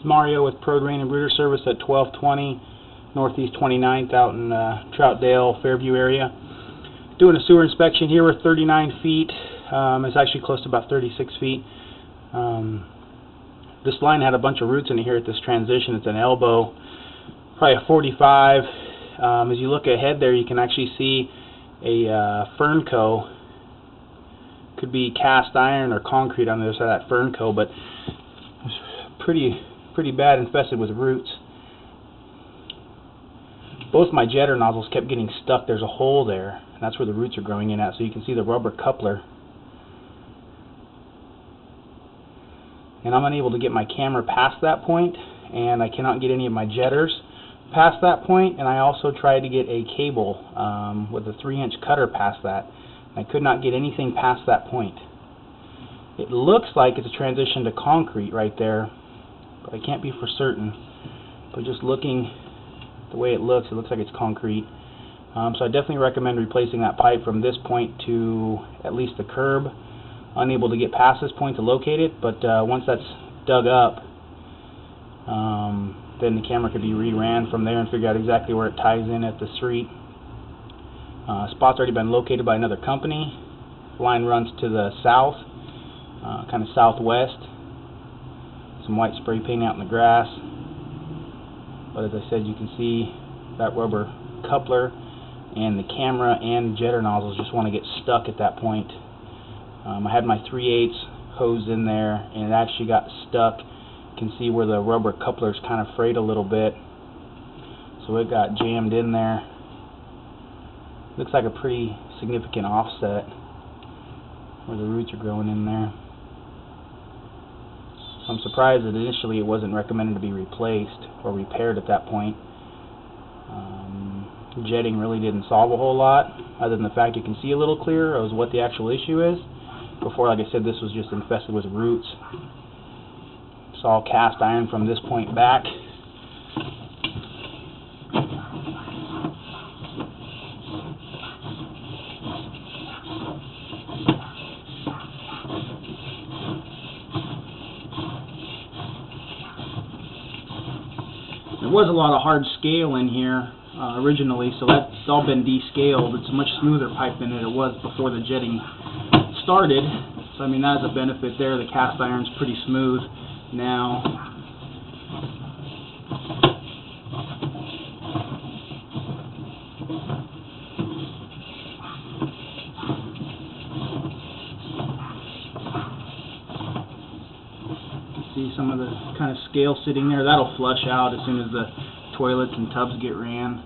Mario with Pro Drain and Brooder Service at 1220 Northeast 29th out in Troutdale, Fairview area. Doing a sewer inspection here. We're 39 feet. It's actually close to about 36 feet. This line had a bunch of roots in it here at this transition. It's an elbow, probably a 45. As you look ahead there, you can actually see a Fernco. Could be cast iron or concrete on the other side of that Fernco, but it's pretty bad, infested with roots. Both my jetter nozzles kept getting stuck. There's a hole there, and that's where the roots are growing in at. So you can see the rubber coupler. And I'm unable to get my camera past that point, and I cannot get any of my jetters past that point. And I also tried to get a cable with a 3-inch cutter past that. I could not get anything past that point. It looks like it's a transition to concrete right there, but I can't be for certain. But just looking the way it looks like it's concrete. So I definitely recommend replacing that pipe from this point to at least the curb. Unable to get past this point to locate it, but once that's dug up, then the camera could be reran from there and figure out exactly where it ties in at the street. Spot's already been located by another company. Line runs to the south, kind of southwest. Some white spray paint out in the grass. But as I said, you can see that rubber coupler, and the camera and jetter nozzles just want to get stuck at that point. I had my 3/8 hose in there, and it actually got stuck. You can see where the rubber coupler's kind of frayed a little bit, so it got jammed in there. Looks like a pretty significant offset where the roots are growing in there. So I'm surprised that initially it wasn't recommended to be replaced or repaired at that point. Jetting really didn't solve a whole lot, other than the fact you can see a little clearer as what the actual issue is. Before, like I said, this was just infested with roots. It's all cast iron from this point back. There was a lot of hard scale in here originally, so that's all been descaled. It's a much smoother pipe than it was before the jetting started. So I mean, that's a benefit there. The cast iron's pretty smooth now. See some of the kind of scale sitting there. That'll flush out as soon as the toilets and tubs get ran.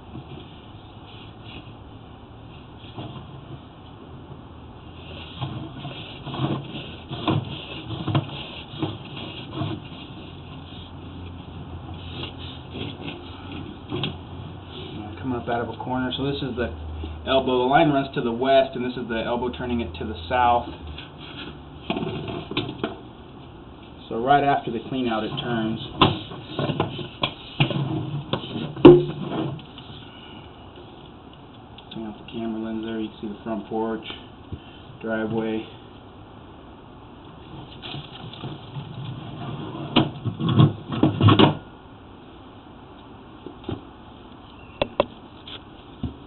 Coming up out of a corner. So this is the elbow. The line runs to the west, and this is the elbow turning it to the south. So right after the clean out, it turns. Turn off the camera lens there. You can see the front porch, driveway.